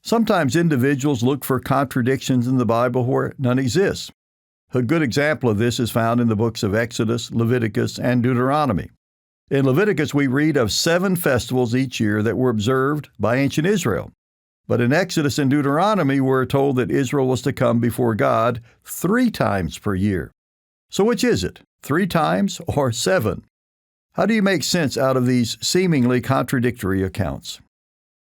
Sometimes individuals look for contradictions in the Bible where none exist. A good example of this is found in the books of Exodus, Leviticus, and Deuteronomy. In Leviticus, we read of 7 festivals each year that were observed by ancient Israel. But in Exodus and Deuteronomy, we're told that Israel was to come before God 3 times per year. So which is it, 3 times or 7? How do you make sense out of these seemingly contradictory accounts?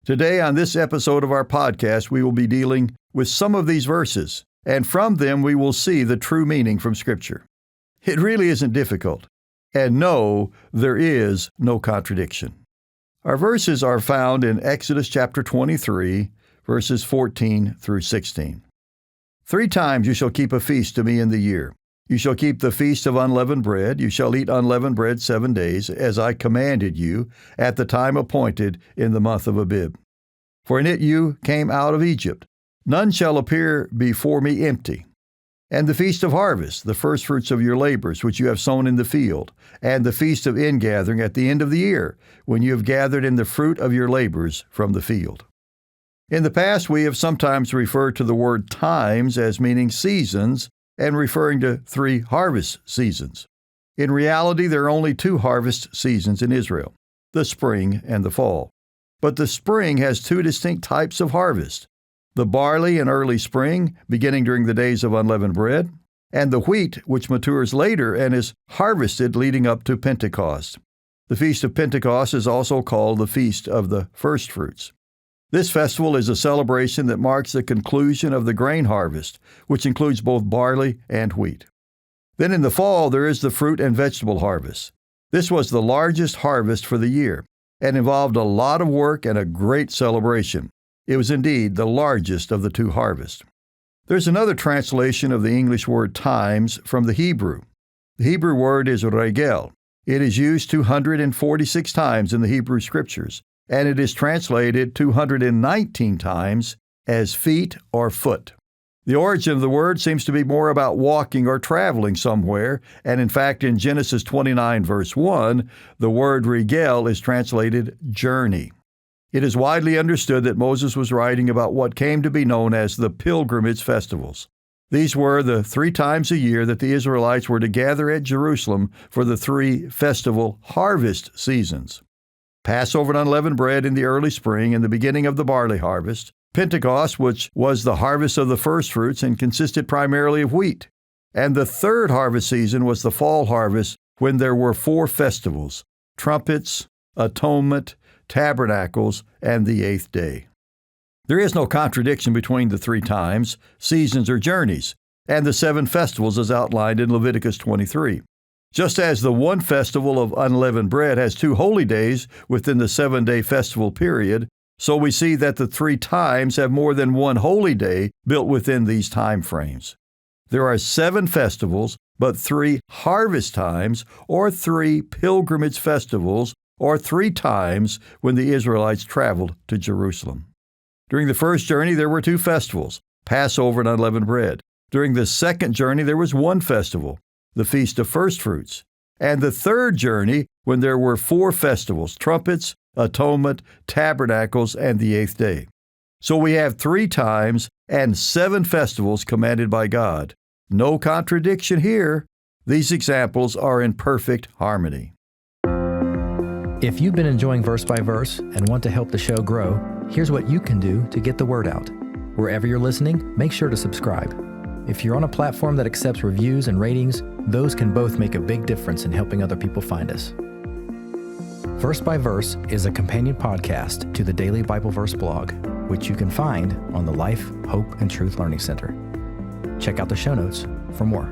Today, on this episode of our podcast, we will be dealing with some of these verses, and from them we will see the true meaning from Scripture. It really isn't difficult. And no, there is no contradiction. Our verses are found in Exodus chapter 23, verses 14 through 16. 3 times you shall keep a feast to me in the year. You shall keep the Feast of Unleavened Bread. You shall eat unleavened bread 7 days, as I commanded you, at the time appointed in the month of Abib. For in it you came out of Egypt. None shall appear before me empty. And the Feast of Harvest, the firstfruits of your labors, which you have sown in the field, and the Feast of Ingathering at the end of the year, when you have gathered in the fruit of your labors from the field. In the past, we have sometimes referred to the word times as meaning seasons, and referring to 3 harvest seasons. In reality, there are only 2 harvest seasons in Israel, the spring and the fall. But the spring has 2 distinct types of harvest: the barley in early spring, beginning during the days of unleavened bread, and the wheat, which matures later and is harvested leading up to Pentecost. The Feast of Pentecost is also called the Feast of the Firstfruits. This festival is a celebration that marks the conclusion of the grain harvest, which includes both barley and wheat. Then in the fall, there is the fruit and vegetable harvest. This was the largest harvest for the year and involved a lot of work and a great celebration. It was indeed the largest of the 2 harvests. There's another translation of the English word times from the Hebrew. The Hebrew word is regel. It is used 246 times in the Hebrew Scriptures, and it is translated 219 times as feet or foot. The origin of the word seems to be more about walking or traveling somewhere, and in fact in Genesis 29 verse 1, the word regel is translated journey. It is widely understood that Moses was writing about what came to be known as the pilgrimage festivals. These were the 3 times a year that the Israelites were to gather at Jerusalem for the 3 festival harvest seasons: Passover and unleavened bread in the early spring and the beginning of the barley harvest; Pentecost, which was the harvest of the firstfruits and consisted primarily of wheat; and the 3rd harvest season was the fall harvest, when there were 4 festivals: trumpets, atonement, tabernacles, and the 8th day. There is no contradiction between the 3 times, seasons, or journeys, and the 7 festivals as outlined in Leviticus 23. Just as the one festival of unleavened bread has 2 holy days within the 7-day festival period, so we see that the 3 times have more than 1 holy day built within these time frames. There are 7 festivals, but 3 harvest times, or 3 pilgrimage festivals, or 3 times when the Israelites traveled to Jerusalem. During the first journey, there were 2 festivals, Passover and unleavened bread. During the second journey, there was 1 festival, the Feast of Firstfruits. And the 3rd journey, when there were 4 festivals, trumpets, atonement, tabernacles, and the 8th day. So we have 3 times and 7 festivals commanded by God. No contradiction here. These examples are in perfect harmony. If you've been enjoying Verse by Verse and want to help the show grow, here's what you can do to get the word out. Wherever you're listening, make sure to subscribe. If you're on a platform that accepts reviews and ratings, those can both make a big difference in helping other people find us. Verse by Verse is a companion podcast to the Daily Bible Verse blog, which you can find on the Life, Hope, and Truth Learning Center. Check out the show notes for more.